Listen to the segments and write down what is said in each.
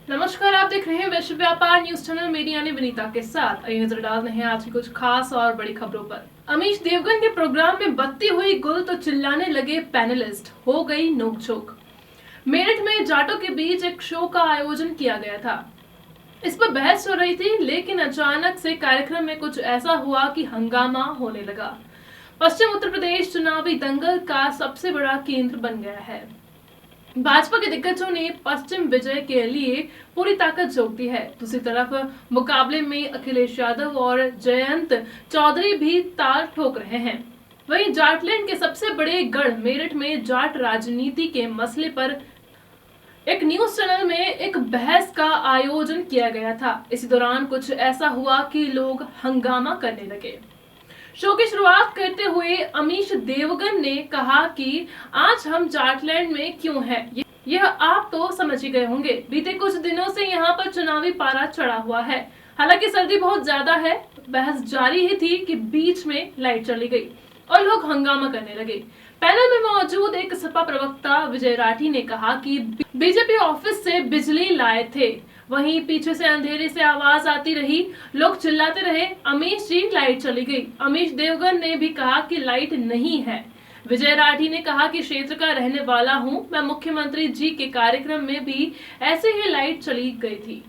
नमस्कार, आप देख रहे हैं विश्व व्यापार न्यूज चैनल। मेरी यानी विनीता के साथ आइए नजर डालते हैं आज की कुछ खास और बड़ी खबरों पर। अमीश देवगन के प्रोग्राम में बत्ती हुई गुल तो चिल्लाने लगे पैनलिस्ट, हो गई नोकझोंक। मेरठ में जाटों के बीच एक शो का आयोजन किया गया था। इस पर बहस हो रही थी, लेकिन अचानक से कार्यक्रम में कुछ ऐसा हुआ कि हंगामा होने लगा। पश्चिम उत्तर प्रदेश चुनावी दंगल का सबसे बड़ा केंद्र बन गया है। भाजपा के दिग्गजों ने पश्चिम विजय के लिए पूरी ताकत झोंक दी है। दूसरी तरफ मुकाबले में अखिलेश यादव और जयंत चौधरी भी ताल ठोक रहे हैं। वहीं जाटलैंड के सबसे बड़े गढ़ मेरठ में जाट राजनीति के मसले पर एक न्यूज चैनल में एक बहस का आयोजन किया गया था। इसी दौरान कुछ ऐसा हुआ कि लोग हंगामा करने लगे। शो की शुरुआत करते हुए अमीश देवगन ने कहा कि आज हम जाटलैंड में क्यों हैं, यह आप तो समझ ही गए होंगे। बीते कुछ दिनों से यहाँ पर चुनावी पारा चढ़ा हुआ है। हालांकि सर्दी बहुत ज्यादा है। बहस जारी ही थी कि बीच में लाइट चली गई और लोग हंगामा करने लगे। पैनल में मौजूद एक सपा प्रवक्ता विजय राठी ने कहा कि बीजेपी ऑफिस से बिजली लाए थे, वहीं पीछे से अंधेरे से आवाज आती रही, लोग चिल्लाते रहे, अमीश जी लाइट चली गई। अमीश देवगन ने भी कहा कि लाइट नहीं है। विजय राठी ने कहा कि क्षेत्र का रहने वाला हूं मैं, मुख्यमंत्री जी के कार्यक्रम में भी ऐसे ही लाइट चली गई थी।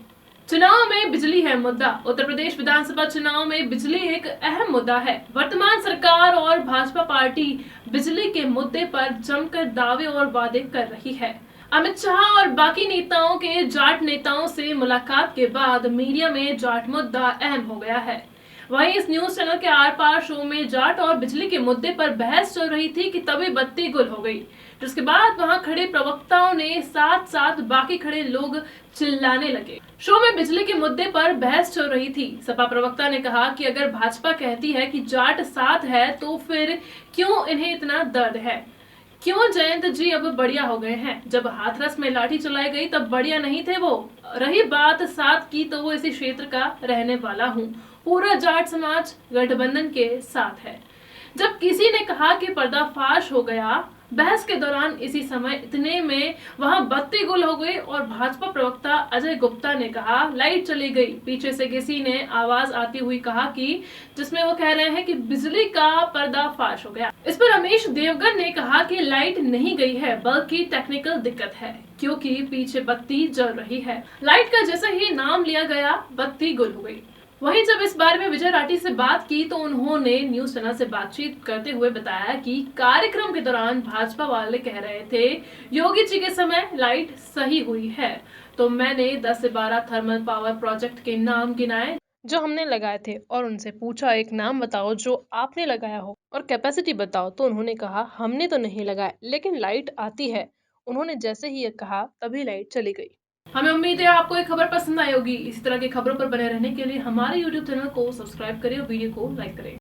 चुनाव में बिजली है मुद्दा। उत्तर प्रदेश विधानसभा चुनाव में बिजली एक अहम मुद्दा है। वर्तमान सरकार और भाजपा पार्टी बिजली के मुद्दे पर जमकर दावे और वादे कर रही है। अमित शाह और बाकी नेताओं के जाट नेताओं से मुलाकात के बाद मीडिया में जाट मुद्दा अहम हो गया है। वहीं इस न्यूज चैनल के आर पार शो में जाट और बिजली के मुद्दे पर बहस चल रही थी कि तभी बत्ती गुल हो गई, जिसके बाद वहां खड़े प्रवक्ताओं ने साथ साथ बाकी खड़े लोग चिल्लाने लगे। शो में बिजली के मुद्दे पर बहस चल रही थी। सपा प्रवक्ता ने कहा कि अगर भाजपा कहती है कि जाट साथ है तो फिर क्यों इन्हें इतना दर्द है, क्यों जयंत जी अब बढ़िया हो गए हैं? जब हाथरस में लाठी चलाई गई तब बढ़िया नहीं थे वो। रही बात साथ की, तो वो इसी क्षेत्र का रहने वाला हूँ। पूरा जाट समाज गठबंधन के साथ है। जब किसी ने कहा कि पर्दाफाश हो गया, बहस के दौरान इसी समय इतने में वहां बत्ती गुल हो गई और भाजपा प्रवक्ता अजय गुप्ता ने कहा लाइट चली गई। पीछे से किसी ने आवाज आती हुई कहा कि जिसमें वो कह रहे हैं कि बिजली का पर्दाफाश हो गया। इस पर अमीश देवगन ने कहा कि लाइट नहीं गई है, बल्कि टेक्निकल दिक्कत है, क्योंकि पीछे बत्ती जल रही है। लाइट का जैसे ही नाम लिया गया, बत्ती गुल हो गई। वहीं जब इस बारे में विजय राठी से बात की तो उन्होंने न्यूज चैनल से बातचीत करते हुए बताया कि कार्यक्रम के दौरान भाजपा वाले कह रहे थे योगी जी के समय लाइट सही हुई है, तो मैंने 10 से 12 थर्मल पावर प्रोजेक्ट के नाम गिनाए जो हमने लगाए थे और उनसे पूछा एक नाम बताओ जो आपने लगाया हो और कैपेसिटी बताओ, तो उन्होंने कहा हमने तो नहीं लगाया लेकिन लाइट आती है। उन्होंने जैसे ही ये कहा तभी लाइट चली गई। हमें उम्मीद है आपको ये खबर पसंद आई होगी। इसी तरह की खबरों पर बने रहने के लिए हमारे YouTube चैनल को सब्सक्राइब करें और वीडियो को लाइक करें।